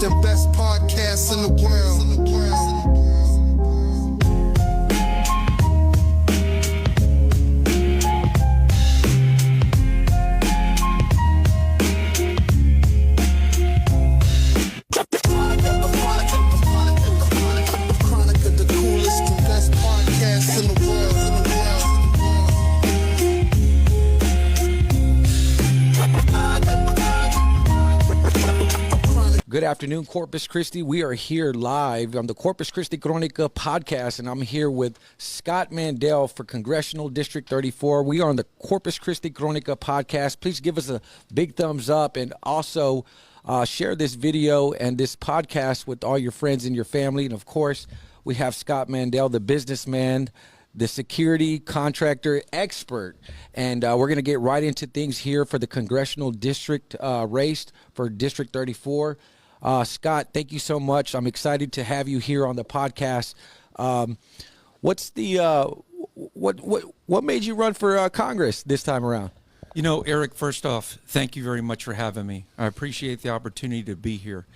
the best podcast in the world. Crónica, the coolest and best podcast in the world. Good afternoon, Corpus Christi. We are here live on the Corpus Christi Crónica podcast, and I'm here with Scott Mandel for Congressional District 34. We are on the Corpus Christi Crónica podcast. Please give us a big thumbs up and also share this video and this podcast with all your friends and your family. And, of course, we have Scott Mandel, the businessman, the security contractor expert. And we're going to get right into things here for the Congressional District race for District 34. Scott, thank you so much. I'm excited to have you here on the podcast. What's the what made you run for Congress this time around? You know, Eric, first off, thank you very much for having me. I appreciate the opportunity to be here.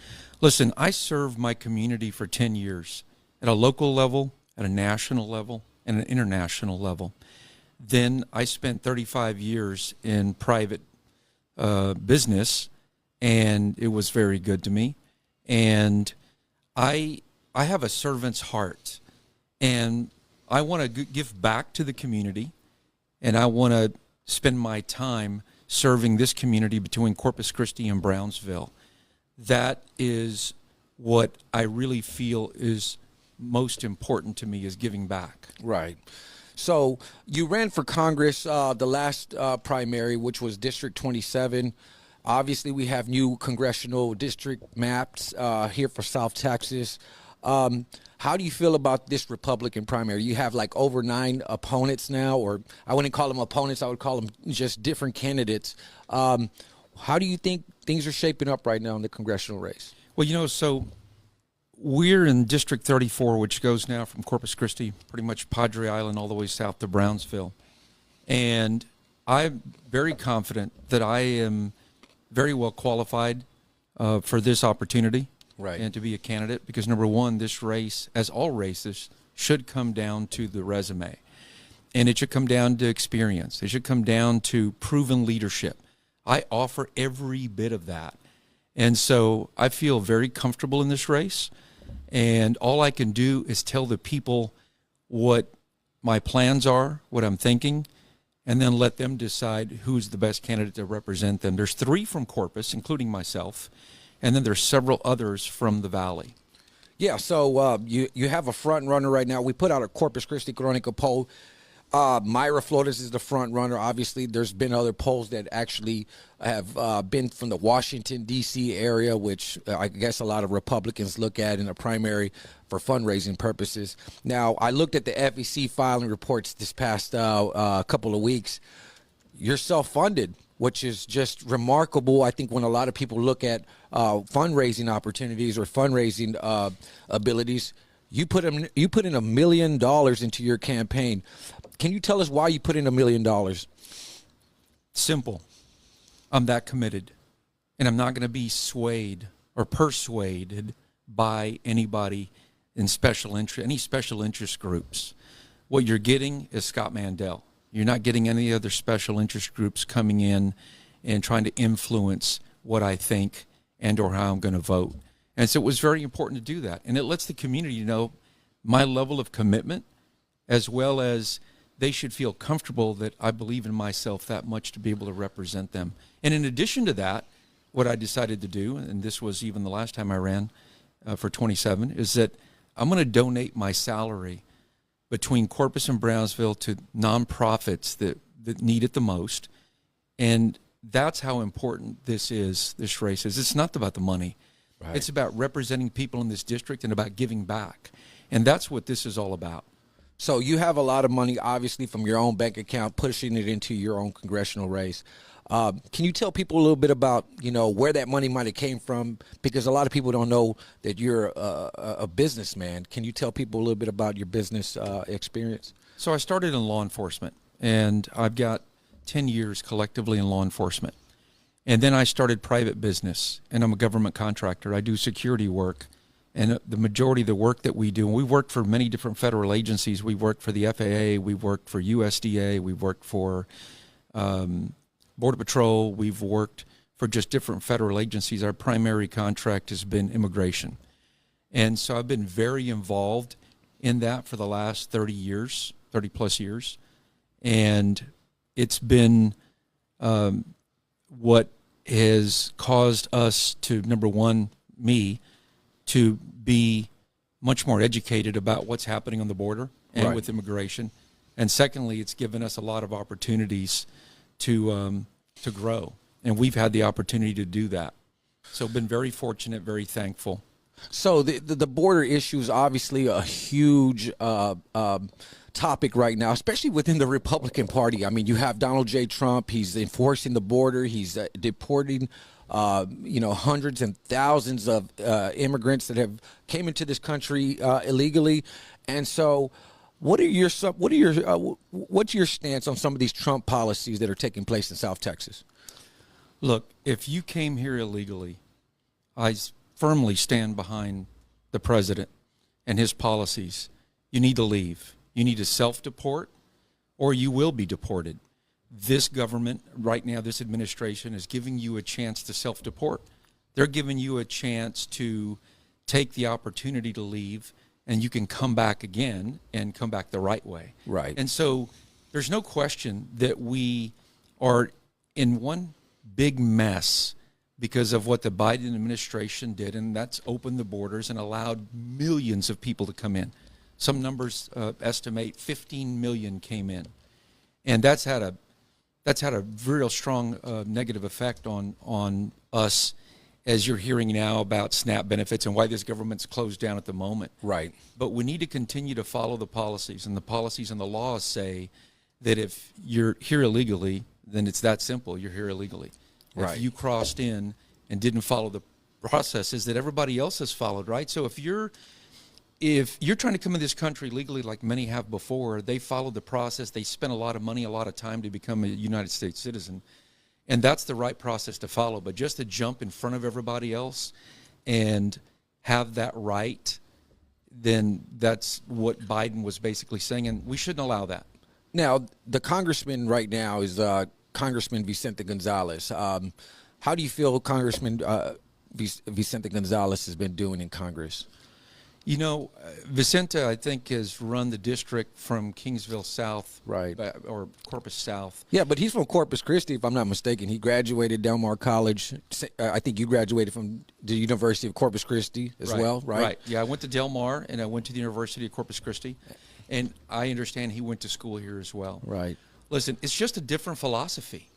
Listen, I served my community for 10 years at a local level, at a national level, and an international level. Then I spent 35 years in private business, and it was very good to me. And I have a servant's heart, and I want to give back to the community, and I want to spend my time serving this community between Corpus Christi and Brownsville. That is what I really feel is most important to me, is giving back. Right. So you ran for Congress the last primary, which was District 27. Obviously, we have new congressional district maps here for South Texas. How do you feel about this Republican primary? You have like over 9 opponents now, or I wouldn't call them opponents. I would call them just different candidates. How do you think things are shaping up right now in the congressional race? Well, you know, so we're in District 34, which goes now from Corpus Christi, pretty much Padre Island, all the way south to Brownsville. And I'm very confident that I am very well qualified for this opportunity, right, and to be a candidate, because number one, this race, as all races, should come down to the resume, and it should come down to experience. It should come down to proven leadership. I offer every bit of that, and so I feel very comfortable in this race, and all I can do is tell the people what my plans are, what I'm thinking, and then let them decide who's the best candidate to represent them. There's 3 from Corpus, including myself, and then there's several others from the Valley. Yeah, so you have a front runner right now. We put out a Corpus Christi Crónica poll. Myra Flores is the front runner. Obviously, there's been other polls that actually have been from the Washington, D.C. area, which I guess a lot of Republicans look at in a primary for fundraising purposes. Now, I looked at the FEC filing reports this past couple of weeks. You're self-funded, which is just remarkable. I think when a lot of people look at fundraising opportunities or fundraising abilities, you put in $1 million into your campaign. Can you tell us why you put in $1 million? Simple. I'm that committed, and I'm not going to be swayed or persuaded by anybody in any special interest groups. What you're getting is Scott Mandel. You're not getting any other special interest groups coming in and trying to influence what I think and or how I'm going to vote. And so it was very important to do that. And it lets the community know my level of commitment, as well as they should feel comfortable that I believe in myself that much to be able to represent them. And in addition to that, what I decided to do, and this was even the last time I ran for 27, is that I'm going to donate my salary between Corpus and Brownsville to nonprofits that need it the most. And that's how important this race is. It's not about the money. Right. It's about representing people in this district and about giving back. And that's what this is all about. So you have a lot of money, obviously, from your own bank account, pushing it into your own congressional race. Can you tell people a little bit about, where that money might have came from? Because a lot of people don't know that you're a businessman. Can you tell people a little bit about your business experience? So I started in law enforcement, and I've got 10 years collectively in law enforcement. And then I started private business, and I'm a government contractor. I do security work. And the majority of the work that we do, and we work for many different federal agencies. We work for the FAA, we work for USDA, we work for Border Patrol, we've worked for just different federal agencies. Our primary contract has been immigration. And so I've been very involved in that for the last 30 years, 30 plus years. And it's been what has caused us to, number one, me, to be much more educated about what's happening on the border and with immigration. And secondly, it's given us a lot of opportunities to grow. And we've had the opportunity to do that. So been very fortunate, very thankful. So the border issue is obviously a huge topic right now, especially within the Republican Party. I mean, you have Donald J. Trump. He's enforcing the border. He's deporting hundreds and thousands of immigrants that have came into this country illegally. And so what's your stance on some of these Trump policies that are taking place in South Texas? Look, if you came here illegally, I firmly stand behind the president and his policies. You need to leave. You need to self-deport, or you will be deported. This government right now, this administration, is giving you a chance to self-deport. They're giving you a chance to take the opportunity to leave, and you can come back again and come back the right way. Right. And so there's no question that we are in one big mess because of what the Biden administration did, and that's opened the borders and allowed millions of people to come in. Some numbers estimate 15 million came in. And that's had a real strong negative effect on us, as you're hearing now about SNAP benefits and why this government's closed down at the moment. Right. But we need to continue to follow the policies, and the policies and the laws say that if you're here illegally, then it's that simple. You're here illegally. Right. If you crossed in and didn't follow the processes that everybody else has followed, right? So if you're trying to come in this country legally, like many have before, they followed the process. They spent a lot of money, a lot of time to become a United States citizen. And that's the right process to follow. But just to jump in front of everybody else and have that right, then that's what Biden was basically saying. And we shouldn't allow that. Now, the congressman right now is Congressman Vicente Gonzalez. How do you feel Congressman Vicente Gonzalez has been doing in Congress? You know, Vicente, I think, has run the district from Kingsville South, right, or Corpus South. Yeah, but he's from Corpus Christi, if I'm not mistaken. He graduated Del Mar College. I think you graduated from the University of Corpus Christi as well, right? Right. Yeah, I went to Del Mar, and I went to the University of Corpus Christi, and I understand he went to school here as well. Right. Listen, it's just a different philosophy.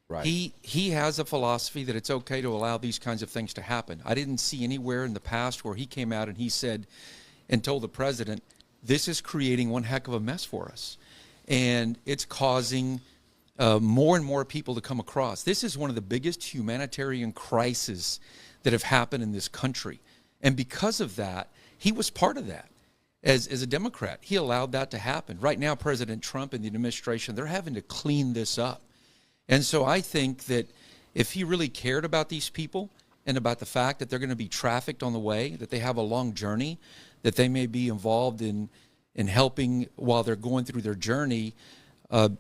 Right. He has a philosophy that it's okay to allow these kinds of things to happen. I didn't see anywhere in the past where he came out and he said and told the president, this is creating one heck of a mess for us. And it's causing more and more people to come across. This is one of the biggest humanitarian crises that have happened in this country. And because of that, he was part of that. As a Democrat, he allowed that to happen. Right now, President Trump and the administration, they're having to clean this up. And so I think that if he really cared about these people and about the fact that they're going to be trafficked on the way, that they have a long journey, that they may be involved in helping while they're going through their journey,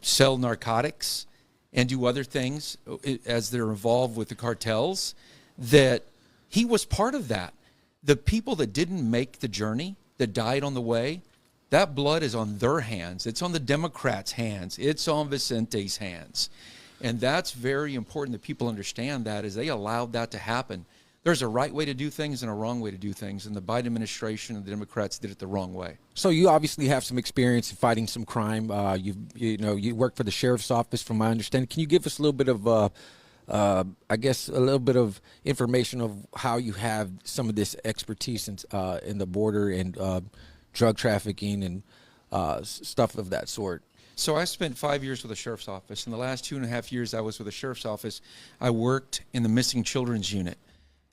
sell narcotics and do other things as they're involved with the cartels, that he was part of that. The people that didn't make the journey, that died on the way, that blood is on their hands. It's on the Democrats' hands. It's on Vicente's hands. And that's very important that people understand that as they allowed that to happen. There's a right way to do things and a wrong way to do things, and the Biden administration and the Democrats did it the wrong way. So you obviously have some experience in fighting some crime. You work for the sheriff's office, from my understanding. Can you give us a little bit of, a little bit of information of how you have some of this expertise in the border and drug trafficking and stuff of that sort? So I spent 5 years with the sheriff's office. In the last 2.5 years I was with the sheriff's office, I worked in the missing children's unit,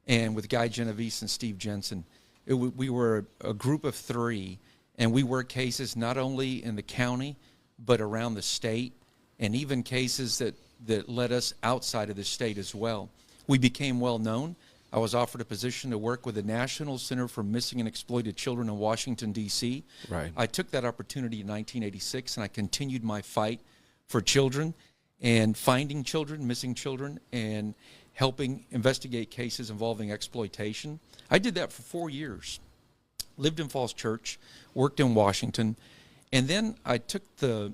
and with Guy Genovese and Steve Jensen. We were a group of three, and we worked cases not only in the county, but around the state, and even cases that that led us outside of the state as well. We became well known. I was offered a position to work with the National Center for Missing and Exploited Children in Washington, D.C. Right. I took that opportunity in 1986, and I continued my fight for children and finding children, missing children, and helping investigate cases involving exploitation. I did that for 4 years. Lived in Falls Church, worked in Washington, and then I took when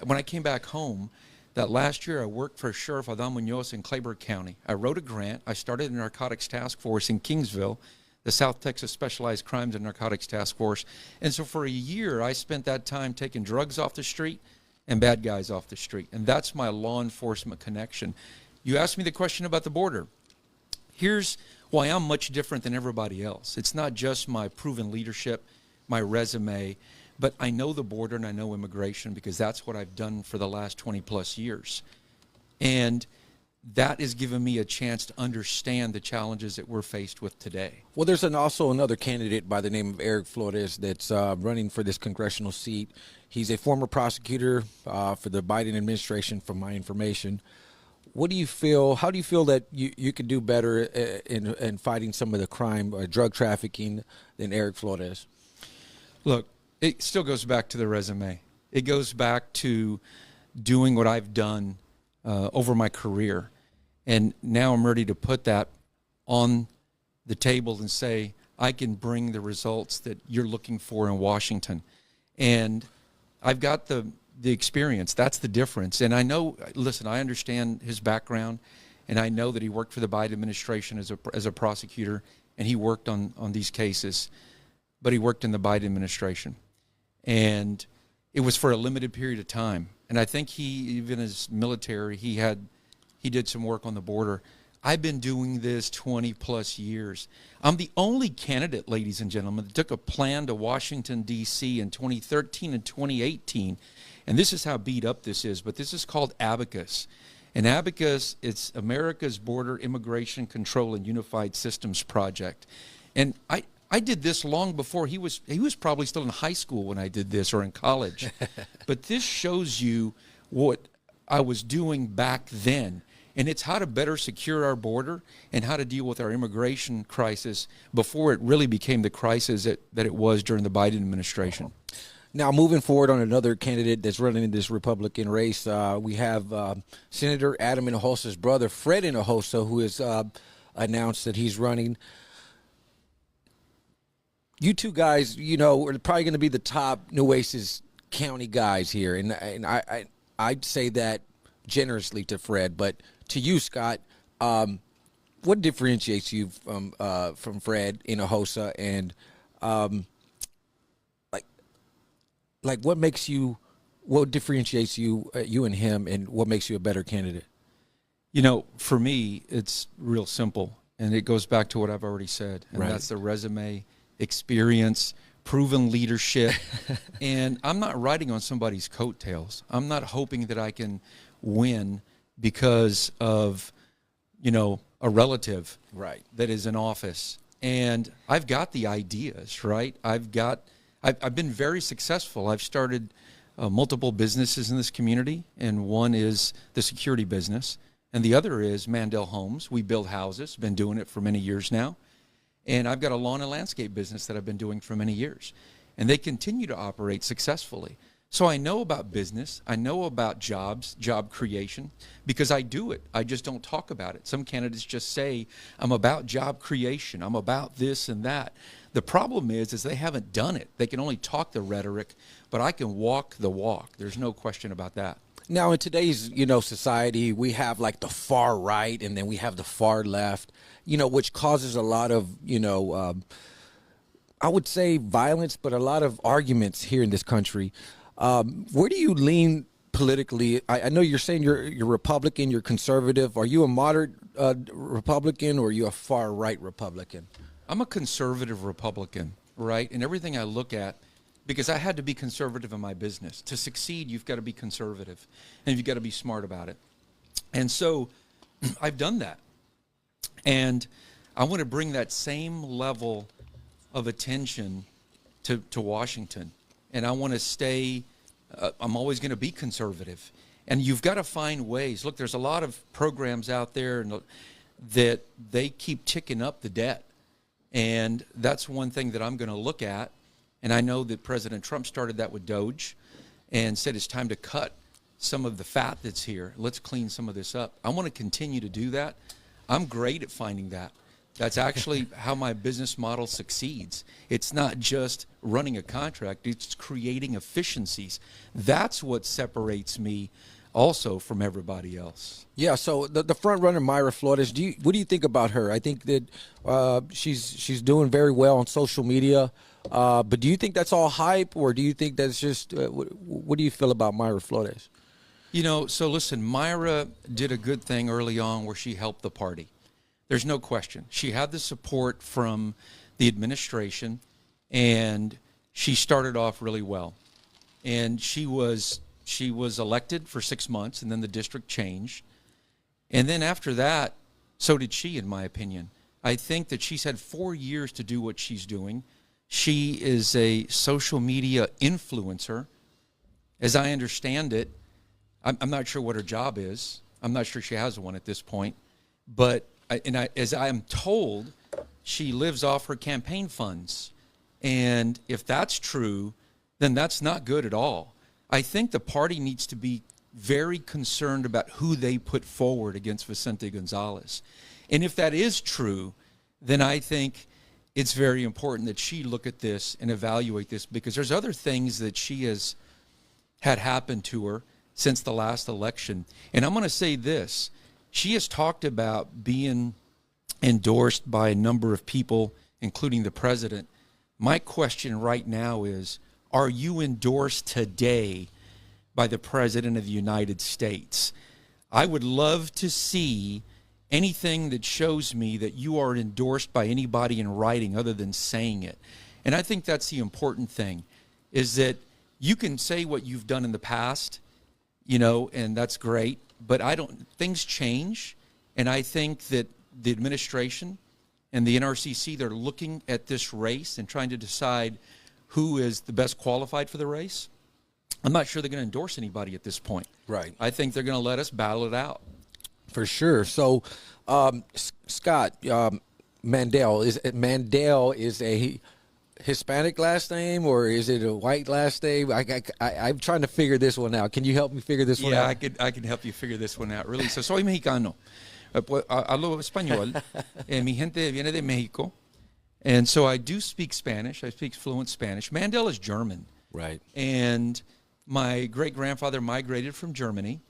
I came back home, that last year I worked for Sheriff Adán Muñoz in Clayburgh County. I wrote a grant. I started a narcotics task force in Kingsville, the South Texas Specialized Crimes and Narcotics Task Force. And so for a year, I spent that time taking drugs off the street and bad guys off the street. And that's my law enforcement connection. You asked me the question about the border. Here's why I'm much different than everybody else. It's not just my proven leadership, my resume, but I know the border and I know immigration because that's what I've done for the last 20 plus years. And that has given me a chance to understand the challenges that we're faced with today. Well, there's also another candidate by the name of Eric Flores that's running for this congressional seat. He's a former prosecutor for the Biden administration, from my information. What do you feel? How do you feel that you could do better in fighting some of the crime, drug trafficking, than Eric Flores? Look, it still goes back to the resume. It goes back to doing what I've done over my career. And now I'm ready to put that on the table and say, I can bring the results that you're looking for in Washington. And I've got the experience. That's the difference. And I know, listen, I understand his background, and I know that he worked for the Biden administration as a prosecutor, and he worked on these cases, but he worked in the Biden administration. And it was for a limited period of time. And I think even as military, he did some work on the border. I've been doing this 20 plus years. I'm the only candidate, ladies and gentlemen, that took a plan to Washington, D.C. in 2013 and 2018. And this is how beat up this is, but this is called Abacus. And Abacus, it's America's Border Immigration Control and Unified Systems Project. And I did this long before he was probably still in high school when I did this, or in college. But this shows you what I was doing back then. And it's how to better secure our border and how to deal with our immigration crisis before it really became the crisis that it was during the Biden administration. Now, moving forward on another candidate that's running in this Republican race, we have Senator Adam Hinojosa's brother, Fred Hinojosa, who has announced that he's running. You two guys, are probably going to be the top Nueces County guys here, and I'd say that generously to Fred, but to you, Scott, what differentiates you from Fred Hinojosa, and what differentiates you and him, and what makes you a better candidate? For me, it's real simple, and it goes back to what I've already said, and that's the resume, experience, proven leadership. And I'm not riding on somebody's coattails. I'm not hoping that I can win because of, a relative that is in office. And I've got the ideas, right? I've been very successful. I've started multiple businesses in this community, and one is the security business, and the other is Mandel Homes. We build houses, been doing it for many years now. And I've got a lawn and landscape business that I've been doing for many years. And they continue to operate successfully. So I know about business. I know about jobs, job creation, because I do it. I just don't talk about it. Some candidates just say, I'm about job creation. I'm about this and that. The problem is they haven't done it. They can only talk the rhetoric, but I can walk the walk. There's no question about that. Now, in today's, society, we have like the far right, and then we have the far left, which causes a lot of, I would say violence, but a lot of arguments here in this country. Where do you lean politically? I know you're saying you're Republican, you're conservative. Are you a moderate Republican, or are you a far right Republican? I'm a conservative Republican, right? And everything I look at, because I had to be conservative in my business. To succeed, you've got to be conservative, and you've got to be smart about it. And so I've done that. And I want to bring that same level of attention to Washington. And I want to stay, I'm always going to be conservative. And you've got to find ways. Look, there's a lot of programs out there that they keep ticking up the debt. And that's one thing that I'm going to look at. And I know that President Trump started that with Doge and said it's time to cut some of the fat that's here. Let's clean some of this up. I want to continue to do that. I'm great at finding that. That's actually how my business model succeeds. It's not just running a contract, it's creating efficiencies. That's what separates me also from everybody else. Yeah, so the front runner, Mayra Flores, what do you think about her? I think that she's doing very well on social media, but do you think that's all hype, or do you think that's just, what do you feel about Mayra Flores? You know, so listen, Mayra did a good thing early on where she helped the party. There's no question. She had the support from the administration, and she started off really well. And she was elected for 6 months, and then the district changed. And then after that, so did she, in my opinion. I think that she's had 4 years to do what she's doing. She is a social media influencer. As I understand it, I'm not sure what her job is. I'm not sure she has one at this point. But as I am told, she lives off her campaign funds. And if that's true, then that's not good at all. I think the party needs to be very concerned about who they put forward against Vicente Gonzalez. And if that is true, then I think it's very important that she look at this and evaluate this, because there's other things that she has had happen to her since the last election. And I'm going to say this. She has talked about being endorsed by a number of people, including the president. My question right now is, are you endorsed today by the President of the United States? I would love to see anything that shows me that you are endorsed by anybody in writing other than saying it. And I think that's the important thing, is that you can say what you've done in the past, you know, and that's great, but things change. And I think that the administration and the NRCC, they're looking at this race and trying to decide who is the best qualified for the race. I'm not sure they're going to endorse anybody at this point. Right. I think they're going to let us battle it out. For sure. So, Scott Mandel is a Hispanic last name, or is it a white last name? I'm trying to figure this one out. Can you help me figure this one out? Yeah, I can help you figure this one out. Really. So, soy mexicano. Hablo español. Mi gente viene de Mexico. And so I do speak Spanish. I speak fluent Spanish. Mandel is German. Right. And my great-grandfather migrated from Germany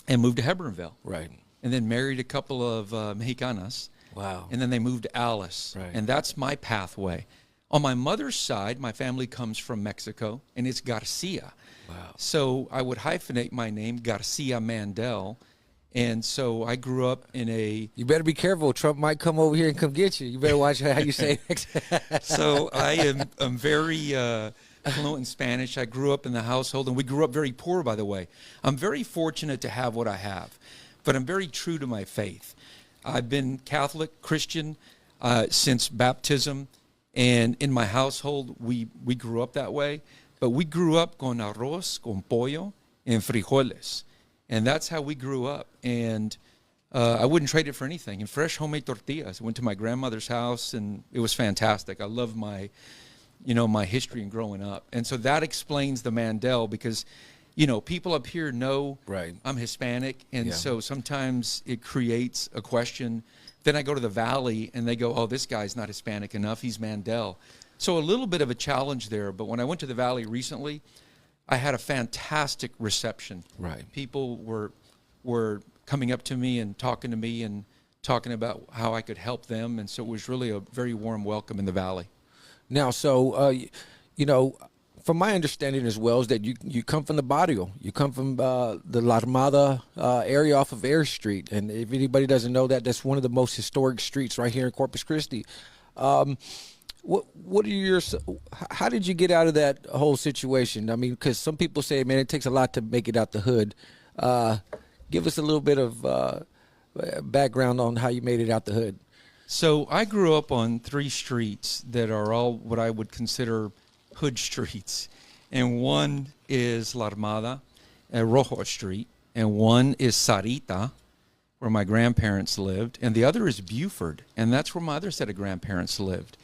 and moved to Hebronville. Right. And then married a couple of Mexicanas. Wow. And then they moved to Alice. Right. And that's my pathway. On my mother's side, my family comes from Mexico, and it's Garcia. Wow. So I would hyphenate my name, Garcia Mandel. And so I grew up in a... You better be careful. Trump might come over here and come get you. You better watch how you say it. So I'm very fluent in Spanish. I grew up in the household, and we grew up very poor, by the way. I'm very fortunate to have what I have, but I'm very true to my faith. I've been Catholic, Christian since baptism, and in my household, we grew up that way. But we grew up con arroz, con pollo, and frijoles. And that's how we grew up. And I wouldn't trade it for anything. And fresh homemade tortillas. I went to my grandmother's house, and it was fantastic. I love my history and growing up. And so that explains the Mandel, because, people up here know Right. I'm Hispanic. And Yeah. so sometimes it creates a question. Then I go to the Valley, and they go, oh, this guy's not Hispanic enough. He's Mandel. So a little bit of a challenge there. But when I went to the Valley recently, I had a fantastic reception. Right. People were coming up to me and talking about how I could help them, and so it was really a very warm welcome in the Valley. Now, so, from my understanding as well, is that you come from the barrio. You come from the La Armada area off of Air Street. And if anybody doesn't know that, that's one of the most historic streets right here in Corpus Christi. How did you get out of that whole situation? I mean, because some people say, man, it takes a lot to make it out the hood. Give us a little bit of background on how you made it out the hood. So I grew up on 3 streets that are all what I would consider hood streets. And one is La Armada, at Rojo Street, and one is Sarita, where my grandparents lived, and the other is Buford, and that's where my other set of grandparents lived.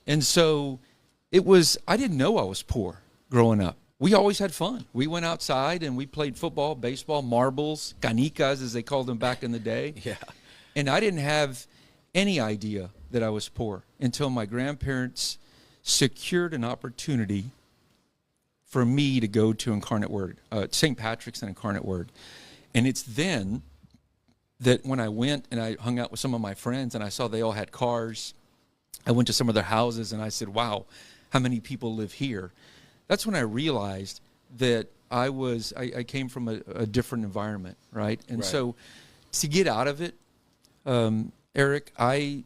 And so I didn't know I was poor growing up. We always had fun. We went outside and we played football, baseball, marbles, canicas, as they called them back in the day. Yeah. And I didn't have any idea that I was poor until my grandparents secured an opportunity for me to go to Incarnate Word, St. Patrick's and Incarnate Word. And it's then that when I went and I hung out with some of my friends and I saw they all had cars, I went to some of their houses and I said, wow, how many people live here? That's when I realized that I came from a different environment, right? And so to get out of it, Eric, I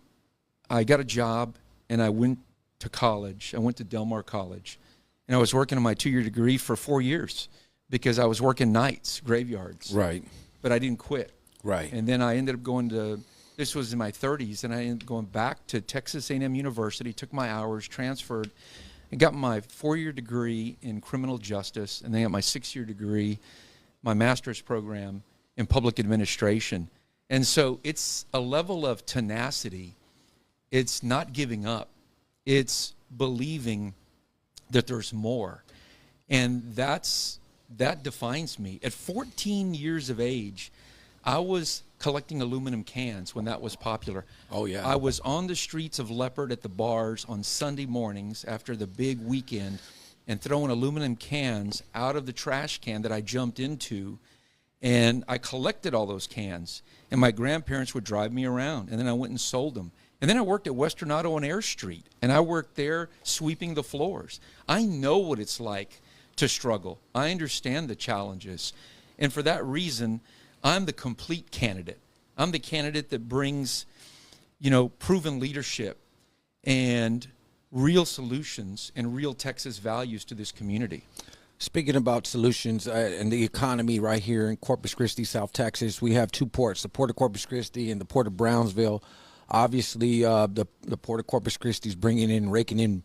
got a job and I went to college. I went to Del Mar College. And I was working on my 2-year degree for 4 years because I was working nights, graveyards. Right. But I didn't quit. Right. And then I ended up going to, this was in my 30s, and I ended up going back to Texas A&M University, took my hours, transferred, and got my 4-year degree in criminal justice, and then got my 6-year degree, my master's program in public administration. And so it's a level of tenacity. It's not giving up. It's believing that there's more. And that defines me. At 14 years of age, I was collecting aluminum cans when that was popular. Oh, yeah. I was on the streets of Leopard at the bars on Sunday mornings after the big weekend and throwing aluminum cans out of the trash can that I jumped into. And I collected all those cans. And my grandparents would drive me around. And then I went and sold them. And then I worked at Western Auto on Air Street, and I worked there sweeping the floors. I know what it's like to struggle. I understand the challenges. And for that reason, I'm the complete candidate. I'm the candidate that brings, proven leadership and real solutions and real Texas values to this community. Speaking about solutions and the economy right here in Corpus Christi, South Texas, we have two ports, the Port of Corpus Christi and the Port of Brownsville. Obviously, the Port of Corpus Christi is raking in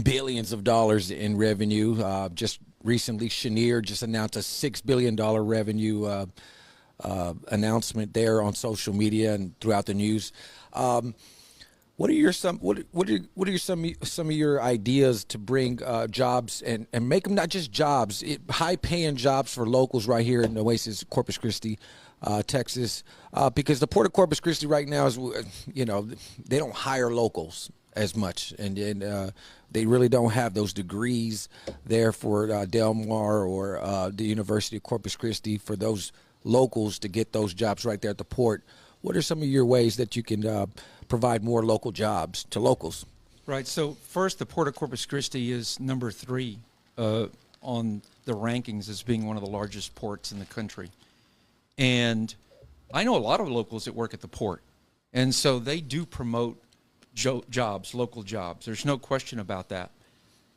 billions of dollars in revenue. Just recently, Chenier just announced a $6 billion revenue announcement there on social media and throughout the news. What are some of your ideas to bring jobs and make them not just jobs, high paying jobs for locals right here in Oasis, Corpus Christi, Texas, because the Port of Corpus Christi right now is, they don't hire locals as much, and they really don't have those degrees there for Del Mar or the University of Corpus Christi for those locals to get those jobs right there at the port. What are some of your ways that you can provide more local jobs to locals? Right. So first, the Port of Corpus Christi is number 3 on the rankings as being one of the largest ports in the country. And I know a lot of locals that work at the port. And so they do promote jobs, local jobs. There's no question about that.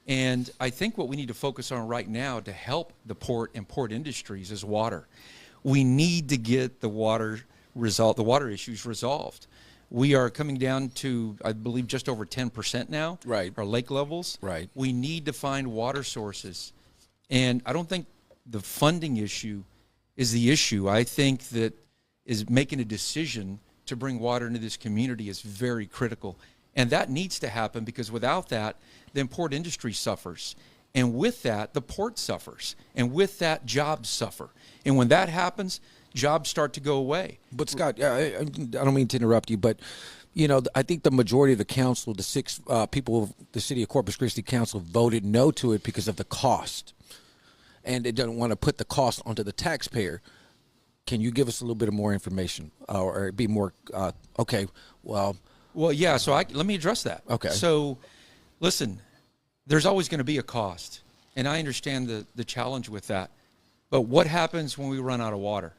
And I think what we need to focus on right now to help the port and port industries is water. We need to get the water issues resolved. We are coming down to, I believe, just over 10% now. Right. Our lake levels. Right. We need to find water sources. And I don't think the funding issue is the issue. I think that is making a decision to bring water into this community is very critical. And that needs to happen because without that, then port industry suffers. And with that, the port suffers. And with that, jobs suffer. And when that happens, jobs start to go away. But Scott, I don't mean to interrupt you, but I think the majority of the council, the 6 people of the City of Corpus Christi Council, voted no to it because of the cost, and they don't want to put the cost onto the taxpayer. Can you give us a little bit of more information, or be more? Okay, well, yeah. So let me address that. Okay. So, listen, there's always going to be a cost, and I understand the challenge with that. But what happens when we run out of water?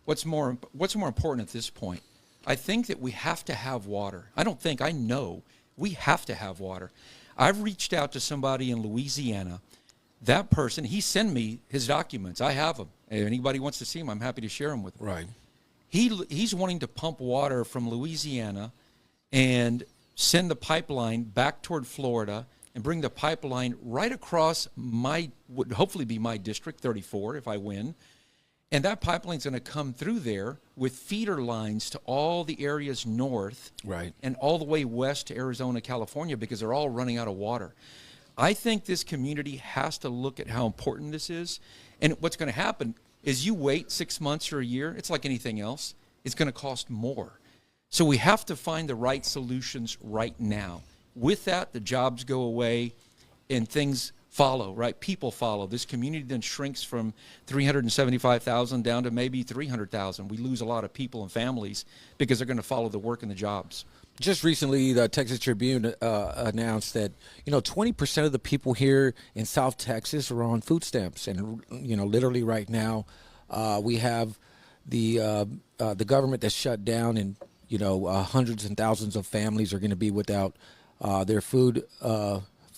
What's more important at this point? I think that we have to have water. I know we have to have water. I've reached out to somebody in Louisiana. That person, he sent me his documents. I have them. If anybody wants to see them, I'm happy to share them with them. Right. He's wanting to pump water from Louisiana and send the pipeline back toward Florida and bring the pipeline right across would hopefully be my district, 34, if I win. And that pipeline's going to come through there with feeder lines to all the areas north, right, and all the way west to Arizona, California, because they're all running out of water. I think this community has to look at how important this is. And what's going to happen is you wait 6 months or a year, it's like anything else, it's going to cost more. So we have to find the right solutions right now. With that, the jobs go away and things follow, right? People follow. This community then shrinks from 375,000 down to maybe 300,000. We lose a lot of people and families because they're going to follow the work and the jobs. Just recently, the Texas Tribune announced that 20% of the people here in South Texas are on food stamps, and literally right now, we have the government that's shut down, and hundreds and thousands of families are going to be without their food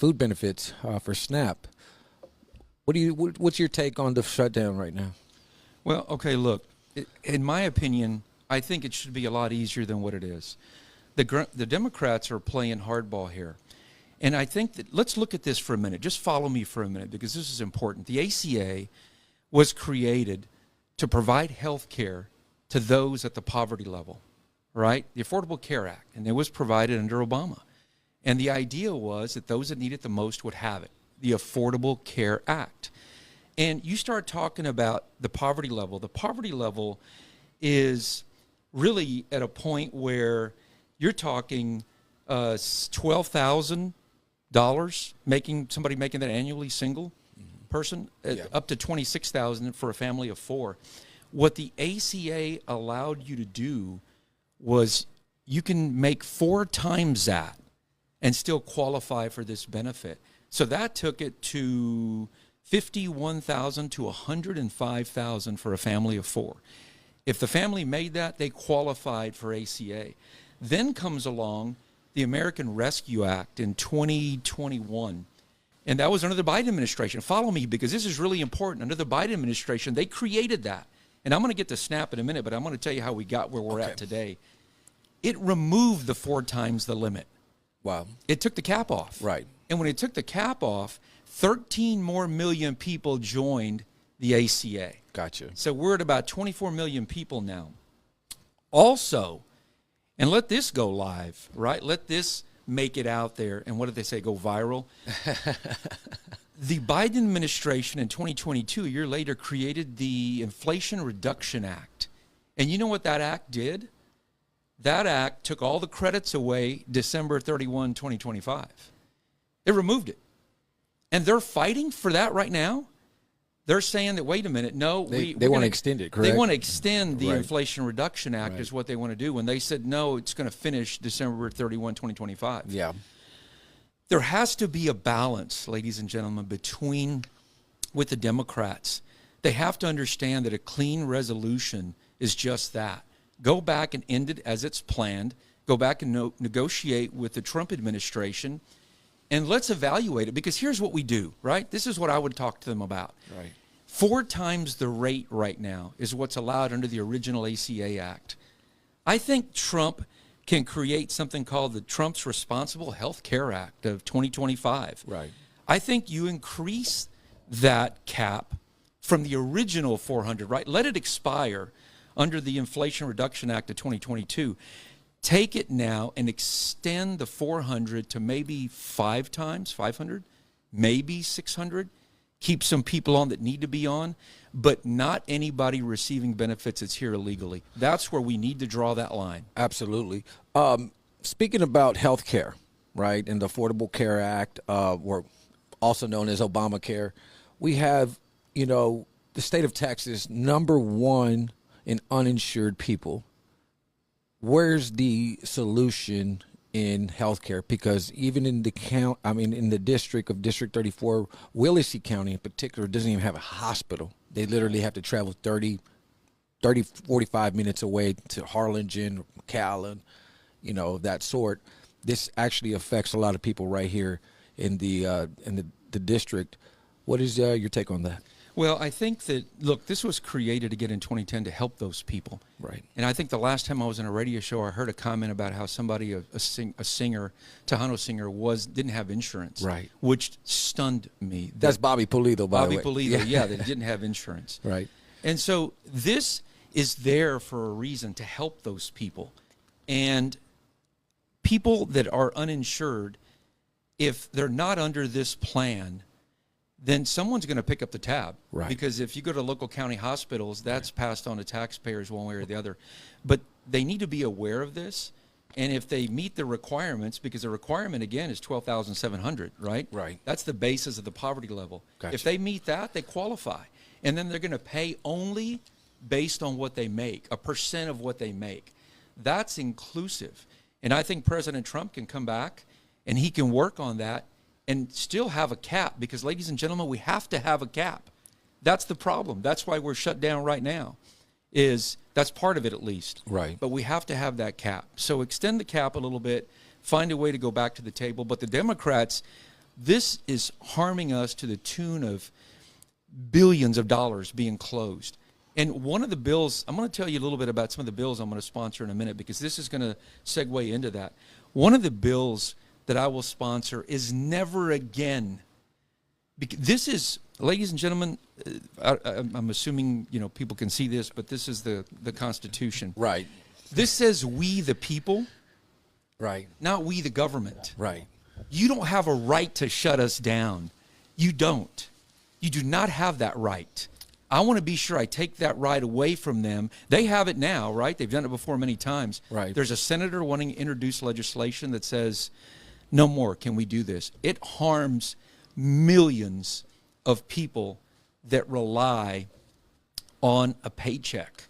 benefits for SNAP. What's your take on the shutdown right now? Well, okay, look, in my opinion, I think it should be a lot easier than what it is. The Democrats are playing hardball here. And I think that, let's look at this for a minute. Just follow me for a minute, because this is important. The ACA was created to provide health care to those at the poverty level, right? The Affordable Care Act, and it was provided under Obama. And the idea was that those that need it the most would have it, the Affordable Care Act. And you start talking about the poverty level. The poverty level is really at a point where you're talking $12,000 somebody making that annually, single person, up to $26,000 for a family of four. What the ACA allowed you to do was you can make 4 times that and still qualify for this benefit. So that took it to $51,000 to $105,000 for a family of four. If the family made that, they qualified for ACA. Then comes along the American Rescue Act in 2021, and that was under the Biden administration. Follow me, because this is really important. Under the Biden administration, they created that. And I'm going to get to SNAP in a minute, but I'm going to tell you how we got where we're at today. It removed the 4 times the limit. Wow. It took the cap off. Right. And when it took the cap off, 13 more million people joined the ACA. Gotcha. So we're at about 24 million people now. Also, and let this go live, right? Let this make it out there. And what did they say? Go viral? The Biden administration in 2022, a year later, created the Inflation Reduction Act. And you know what that act did? That act took all the credits away December 31, 2025. They removed it. And they're fighting for that right now. They're saying that, wait a minute, no. They want to extend it, correct? They want to extend the Right. Inflation Reduction Act is what they want to do. When they said, no, it's going to finish December 31, 2025. Yeah. There has to be a balance, ladies and gentlemen, with the Democrats. They have to understand that a clean resolution is just that. Go back and end it as it's planned. Go back and negotiate with the Trump administration, and let's evaluate it. Because here's what we do, right? This is what I would talk to them about. Right. 4 times the rate right now is what's allowed under the original ACA Act. I think Trump can create something called the Trump's Responsible Health Care Act of 2025. Right. I think you increase that cap from the original 400, right? Let it expire under the Inflation Reduction Act of 2022. Take it now and extend the 400 to maybe 5 times, 500, maybe 600. Keep some people on that need to be on, but not anybody receiving benefits that's here illegally. That's where we need to draw that line. Absolutely. Speaking about health care, right, and the Affordable Care Act, or also known as Obamacare, we have, the state of Texas, #1 in uninsured people. Where's the solution in healthcare? Because even in the district of District 34, Willacy County in particular doesn't even have a hospital. They literally have to travel 45 minutes away to Harlingen, McAllen, that sort. This actually affects a lot of people right here in the district. What is your take on that? Well, I think that, look, this was created again in 2010 to help those people. Right. And I think the last time I was on a radio show, I heard a comment about how somebody, a singer, Tejano singer, didn't have insurance. Right. Which stunned me. That's Bobby Pulido, by the way. Bobby Pulido, yeah, that didn't have insurance. Right. And so this is there for a reason, to help those people. And people that are uninsured, if they're not under this plan, then someone's going to pick up the tab. Right. Because if you go to local county hospitals, that's passed on to taxpayers one way or the other. But they need to be aware of this. And if they meet the requirements, because the requirement, again, is $12,700, right? Right. That's the basis of the poverty level. Gotcha. If they meet that, they qualify. And then they're going to pay only based on what they make, a percent of what they make. That's inclusive. And I think President Trump can come back and he can work on that and still have a cap, because, ladies and gentlemen, we have to have a cap. That's the problem. That's why we're shut down right now. That's part of it, at least. Right. But we have to have that cap. So extend the cap a little bit, find a way to go back to the table. But the Democrats, this is harming us to the tune of billions of dollars being closed. And one of the bills, I'm going to tell you a little bit about some of the bills I'm going to sponsor in a minute, because this is going to segue into that. One of the bills that I will sponsor is never again. This is, ladies and gentlemen, I'm assuming people can see this, but this is the Constitution. Right. This says we the people, Right. not we the government. Right. You don't have a right to shut us down. You don't. You do not have that right. I want to be sure I take that right away from them. They have it now, right? They've done it before many times. Right. There's a senator wanting to introduce legislation that says, no more can we do this. It harms millions of people that rely on a paycheck.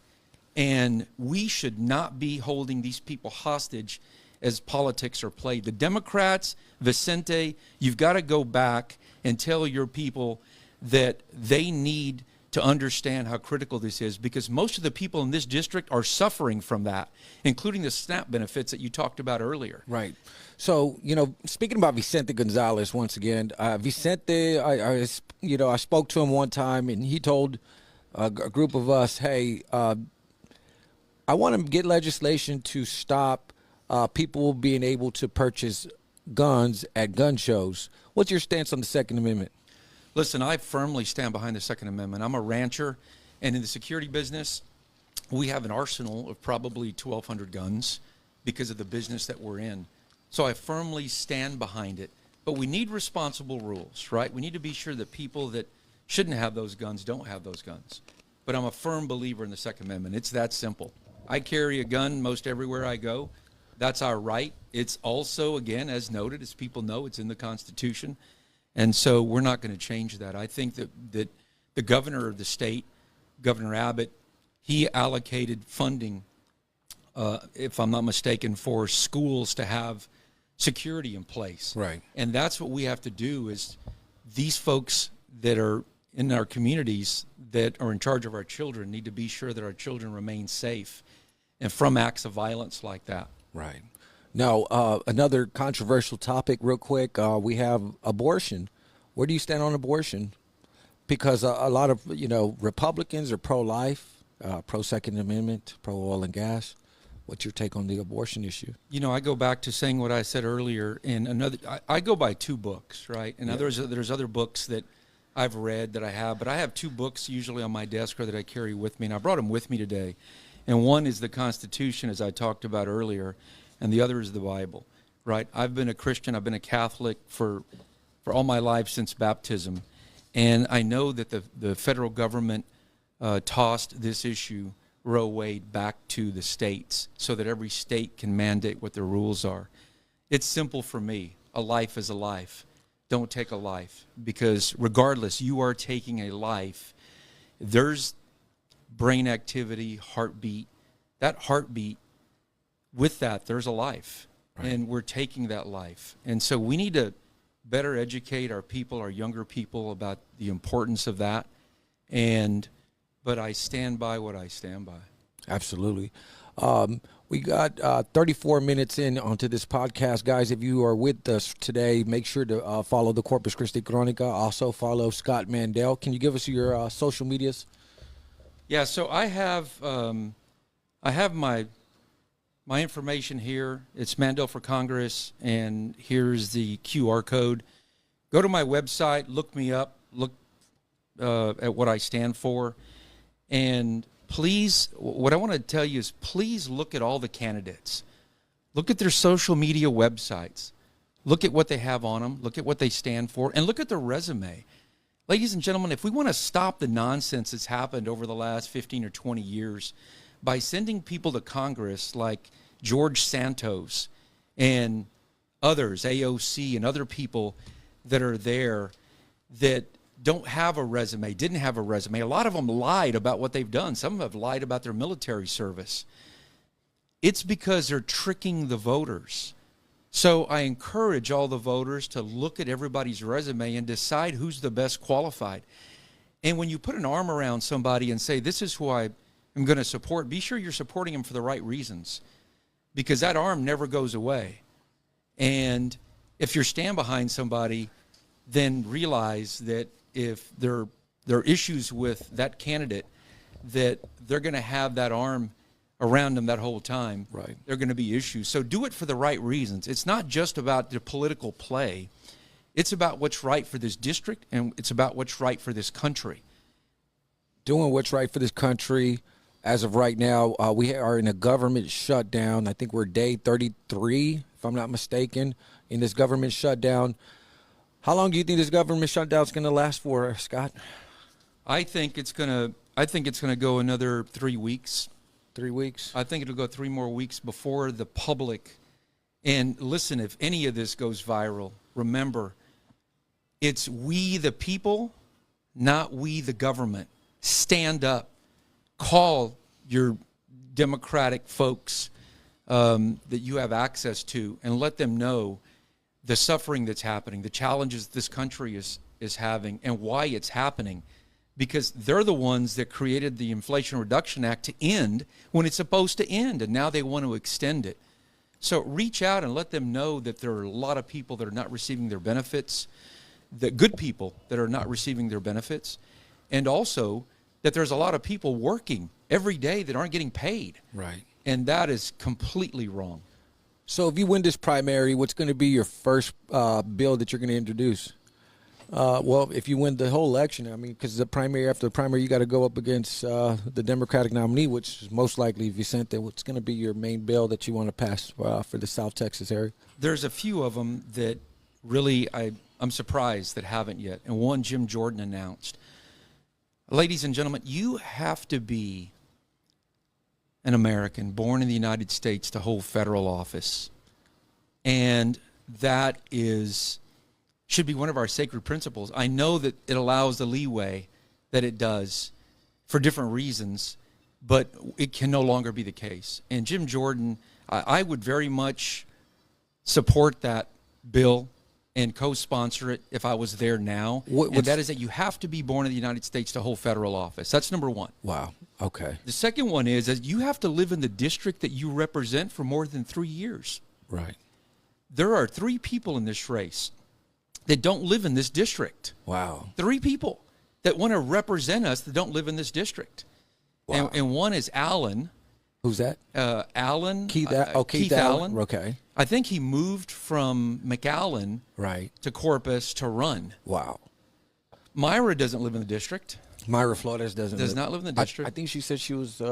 And we should not be holding these people hostage as politics are played. The Democrats, Vicente, you've got to go back and tell your people that they need to understand how critical this is, because most of the people in this district are suffering from that, including the SNAP benefits that you talked about earlier. Right. So, speaking about Vicente Gonzalez once again, Vicente, I spoke to him one time, and he told a group of us, hey, I want to get legislation to stop people being able to purchase guns at gun shows. What's your stance on the Second Amendment? Listen, I firmly stand behind the Second Amendment. I'm a rancher, and in the security business, we have an arsenal of probably 1,200 guns because of the business that we're in. So I firmly stand behind it. But we need responsible rules, right? We need to be sure that people that shouldn't have those guns don't have those guns. But I'm a firm believer in the Second Amendment. It's that simple. I carry a gun most everywhere I go. That's our right. It's also, again, as noted, as people know, it's in the Constitution. And so we're not going to change that. I think that the governor of the state, Governor Abbott, he allocated funding, if I'm not mistaken, for schools to have security in place. Right. And that's what we have to do, is these folks that are in our communities that are in charge of our children need to be sure that our children remain safe and from acts of violence like that. Right. Now, another controversial topic real quick, we have abortion. Where do you stand on abortion? Because a lot of, Republicans are pro-life, pro-Second Amendment, pro-oil and gas. What's your take on the abortion issue? I go back to saying what I said earlier. In I go by two books, right? And there's other books that I've read that I have, but I have two books usually on my desk or that I carry with me, and I brought them with me today. And one is the Constitution, as I talked about earlier, and the other is the Bible, right? I've been a Christian, I've been a Catholic for all my life since baptism, and I know that the federal government tossed this issue, Roe Wade, back to the states so that every state can mandate what their rules are. It's simple for me. A life is a life. Don't take a life, because regardless, you are taking a life. There's brain activity, heartbeat. That heartbeat, with that, there's a life, right. And we're taking that life. And so we need to better educate our people, our younger people, about the importance of that. But I stand by what I stand by. Absolutely. We got 34 minutes in onto this podcast. Guys, if you are with us today, make sure to follow the Corpus Christi Crónica. Also follow Scott Mandel. Can you give us your social medias? Yeah, so I have my information here. It's Mandel for Congress, and here's the QR code. Go to my website, look me up, look at what I stand for, and please, what I want to tell you is please look at all the candidates. Look at their social media websites. Look at what they have on them. Look at what they stand for, and look at their resume. Ladies and gentlemen, if we want to stop the nonsense that's happened over the last 15 or 20 years by sending people to Congress like George Santos and others, AOC and other people that are there that don't have a resume, didn't have a resume. A lot of them lied about what they've done. Some have lied about their military service. It's because they're tricking the voters. So I encourage all the voters to look at everybody's resume and decide who's the best qualified. And when you put an arm around somebody and say, this is who I am going to support, be sure you're supporting them for the right reasons, because that arm never goes away. And if you're stand behind somebody, then realize that if there are issues with that candidate, that they're going to have that arm around them that whole time. Right. There are going to be issues. So do it for the right reasons. It's not just about the political play. It's about what's right for this district, and it's about what's right for this country. Doing what's right for this country. As of right now, we are in a government shutdown. I think we're day 33, if I'm not mistaken, in this government shutdown. How long do you think this government shutdown is going to last for, Scott? I think it's going to go another 3 weeks. 3 weeks? I think it'll go 3 more weeks before the public. And listen, if any of this goes viral, remember, it's we the people, not we the government. Stand up. Call your Democratic folks that you have access to and let them know the suffering that's happening, the challenges this country is having, and why it's happening. Because they're the ones that created the Inflation Reduction Act to end when it's supposed to end, and now they want to extend it. So reach out and let them know that there are a lot of people that are not receiving their benefits, the good people that are not receiving their benefits, and also that there's a lot of people working every day that aren't getting paid. Right. And that is completely wrong. So if you win this primary, what's going to be your first bill that you're going to introduce? Well, if you win the whole election, I mean, because the primary after the primary, you got to go up against the Democratic nominee, which is most likely Vicente. What's going to be your main bill that you want to pass for the South Texas area? There's a few of them that really I'm surprised that haven't yet. And one Jim Jordan announced. Ladies and gentlemen, you have to be an American born in the United States to hold federal office. And that should be one of our sacred principles. I know that it allows the leeway that it does for different reasons, but it can no longer be the case. And Jim Jordan, I would very much support that bill and co-sponsor it if I was there now. And that is that you have to be born in the United States to hold federal office. That's number one. Wow. Okay. The second one is that you have to live in the district that you represent for more than 3 years. Right. There are 3 people in this race that don't live in this district. Wow. 3 people that want to represent us that don't live in this district. Wow. And one is Allen. Who's that? Allen. Keith Allen. Okay. I think he moved from McAllen to Corpus to run. Wow. Myra doesn't live in the district. Myra Flores does not live in the district. I think she said she was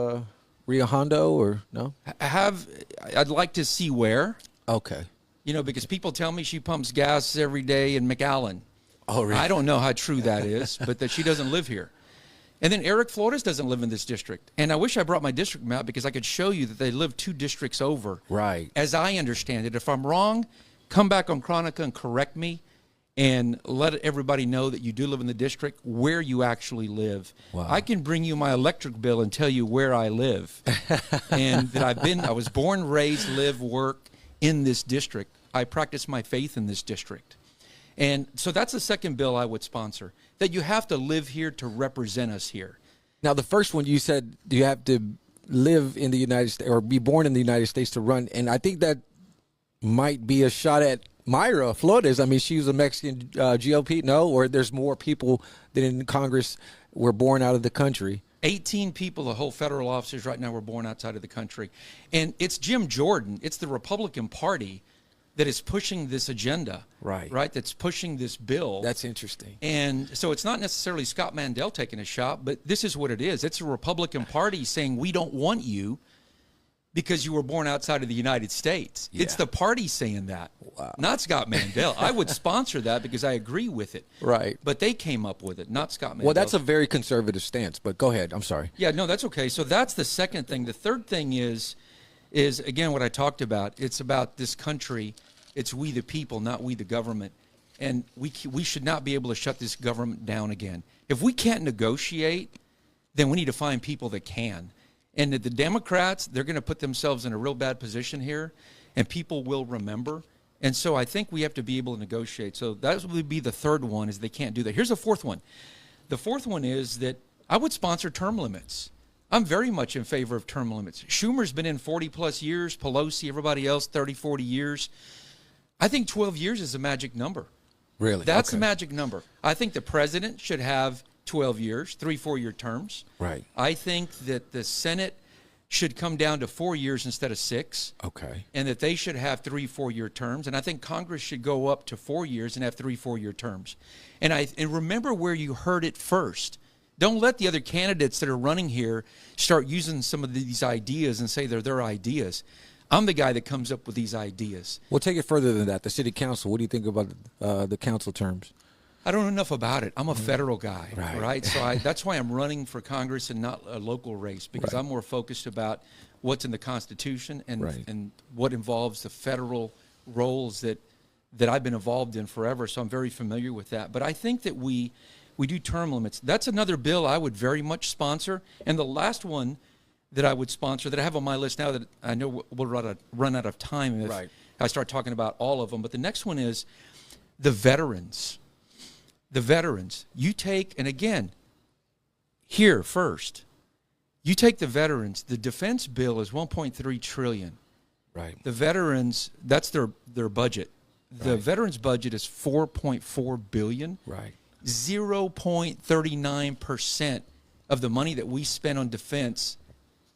Rio Hondo or no? I'd like to see where. Okay. You know, because people tell me she pumps gas every day in McAllen. Oh, really? I don't know how true that is, but that she doesn't live here. And then Eric Flores doesn't live in this district. And I wish I brought my district map because I could show you that they live 2 districts over. Right. As I understand it. If I'm wrong, come back on Crónica and correct me and let everybody know that you do live in the district where you actually live. Wow. I can bring you my electric bill and tell you where I live. And that I was born, raised, live, work in this district. I practice my faith in this district. And so that's the second bill I would sponsor, that you have to live here to represent us here. Now, the first one you said you have to live in the United States or be born in the United States to run. And I think that might be a shot at Mayra Flores. I mean, she was a Mexican GOP. No, or there's more people than in Congress were born out of the country. 18 people, the whole federal officers right now, were born outside of the country. And it's Jim Jordan. It's the Republican Party that is pushing this agenda. Right? That's pushing this bill. That's interesting. And so it's not necessarily Scott Mandel taking a shot, but this is what it is. It's a Republican Party saying, we don't want you because you were born outside of the United States. Yeah. It's the party saying that, wow. Not Scott Mandel. I would sponsor that because I agree with it. Right. But they came up with it, not Scott Mandel. Well, that's a very conservative stance, but go ahead. I'm sorry. Yeah, no, that's okay. So that's the second thing. The third thing is again, what I talked about. It's about this country. It's we the people, not we the government. And we should not be able to shut this government down again. If we can't negotiate, then we need to find people that can. And the Democrats, they're going to put themselves in a real bad position here, and people will remember. And so I think we have to be able to negotiate. So that would be the third one, is they can't do that. Here's the fourth one. The fourth one is that I would sponsor term limits. I'm very much in favor of term limits. Schumer's been in 40-plus years, Pelosi, everybody else, 30, 40 years. I think 12 years is a magic number. Really? That's okay. the magic number. I think the president should have 12 years, 3 4-year terms. Right. I think that the Senate should come down to 4 years instead of 6. Okay. And that they should have 3 4-year terms. And I think Congress should go up to 4 years and have 3 4-year terms. And remember where you heard it first. Don't let the other candidates that are running here start using some of these ideas and say they're their ideas. I'm the guy that comes up with these ideas. We'll take it further than that. The city council, what do you think about the council terms? I don't know enough about it. I'm a federal guy, Right. right? So that's why I'm running for Congress and not a local race, because Right. I'm more focused about what's in the Constitution and Right. and what involves the federal roles that I've been involved in forever. So I'm very familiar with that. But I think that we do term limits. That's another bill I would very much sponsor. And the last one that I would sponsor, that I have on my list now, that I know we'll run out of time if Right. I start talking about all of them. But the next one is the veterans. The veterans. You take, and again, here first, you take the veterans. The defense bill is $1.3 trillion. Right. The veterans, that's their budget. The Right. veterans budget is $4.4 billion. Right. 0.39% of the money that we spend on defense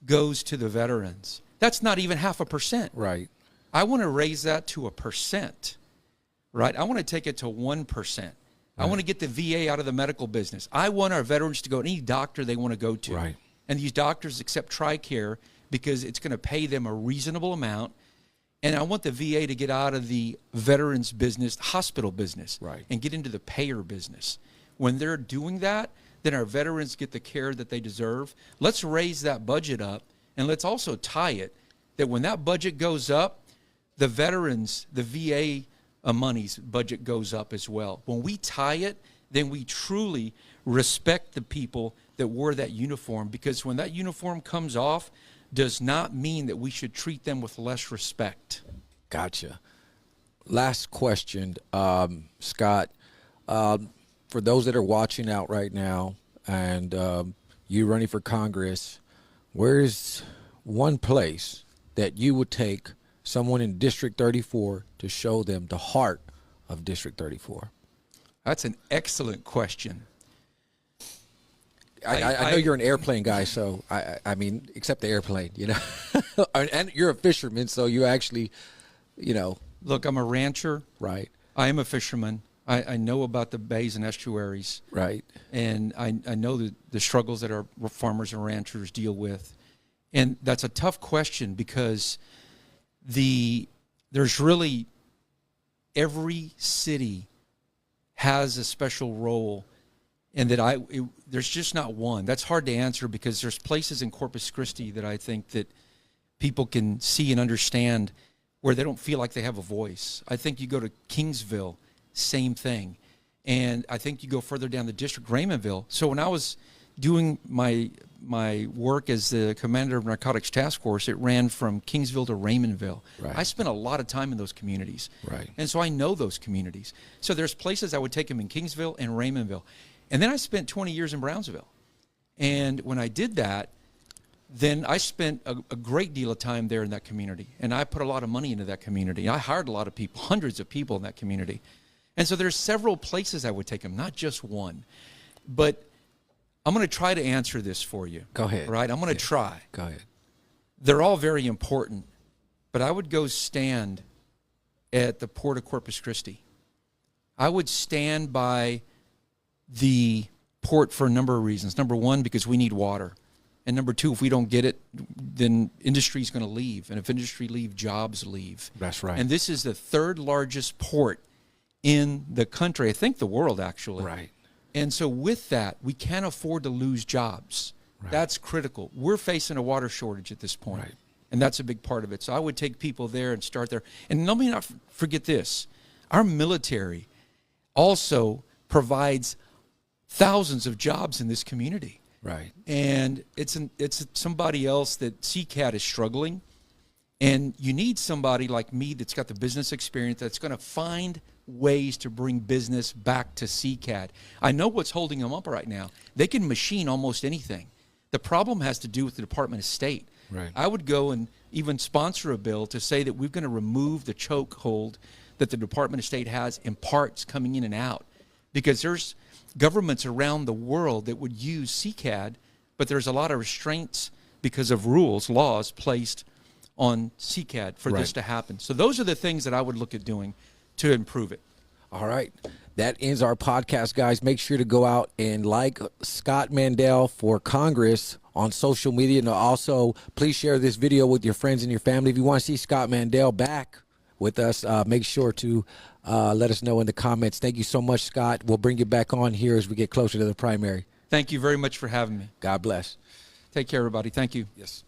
goes to the veterans. That's not even 0.5%. Right. I want to raise that to 1%. Right? I want to take it to 1%. I want to get the VA out of the medical business. I want our veterans to go to any doctor they want to go to. Right. And these doctors accept TRICARE because it's going to pay them a reasonable amount. And I want the VA to get out of the veterans business, hospital business, Right. and get into the payer business. When they're doing that, then our veterans get the care that they deserve. Let's raise that budget up, and let's also tie it that when that budget goes up, the veterans, the VA money's budget goes up as well. When we tie it, then we truly respect the people that wore that uniform, because when that uniform comes off, does not mean that we should treat them with less respect. Gotcha. Last question, Scott. For those that are watching out right now and you running for Congress, where's one place that you would take someone in District 34 to show them the heart of District 34? That's an excellent question. I know you're an airplane guy, so I mean, except the airplane, you know, and you're a fisherman, so you actually, you know. Look, I'm a rancher. Right. I am a fisherman. I know about the bays and estuaries. Right. And I know the struggles that our farmers and ranchers deal with. And that's a tough question, because there's really, every city has a special role, and that there's just not one. That's hard to answer, because there's places in Corpus Christi that I think that people can see and understand where they don't feel like they have a voice. I think you go to Kingsville, same thing. And I think you go further down the district, Raymondville. So when I was doing my work as the commander of Narcotics Task Force, it ran from Kingsville to Raymondville. Right. I spent a lot of time in those communities. Right. And so I know those communities. So there's places I would take them in Kingsville and Raymondville. And then I spent 20 years in Brownsville. And when I did that, then I spent a great deal of time there in that community, and I put a lot of money into that community. I hired a lot of people, hundreds of people in that community. And so there's several places I would take them, not just one. But I'm going to try to answer this for you. Go ahead. Right? I'm going to try. Go ahead. They're all very important, but I would go stand at the port of Corpus Christi. I would stand by the port for a number of reasons. Number one, because we need water. And number two, if we don't get it, then industry is going to leave. And if industry leave, jobs leave. That's right. And this is the third largest port in the country, I think the world actually. Right. And so with that, we can't afford to lose jobs. Right. That's critical. We're facing a water shortage at this point. Right. And that's a big part of it. So I would take people there and start there. And let me not forget this. Our military also provides thousands of jobs in this community. Right. And it's somebody else that CCAT is struggling. And you need somebody like me that's got the business experience that's going to find ways to bring business back to CCAT. I know what's holding them up right now. They can machine almost anything. The problem has to do with the Department of State. Right. I would go and even sponsor a bill to say that we're going to remove the chokehold that the Department of State has in parts coming in and out. Because there's governments around the world that would use CCAD, but there's a lot of restraints because of rules, laws placed on CCAD for this to happen. So those are the things that I would look at doing to improve it. All right. That ends our podcast, guys. Make sure to go out and like Scott Mandel for Congress on social media. And also, please share this video with your friends and your family. If you want to see Scott Mandel back with us, make sure to let us know in the comments. Thank you so much, Scott. We'll bring you back on here as we get closer to the primary. Thank you very much for having me. God bless. Take care, everybody. Thank you. Yes.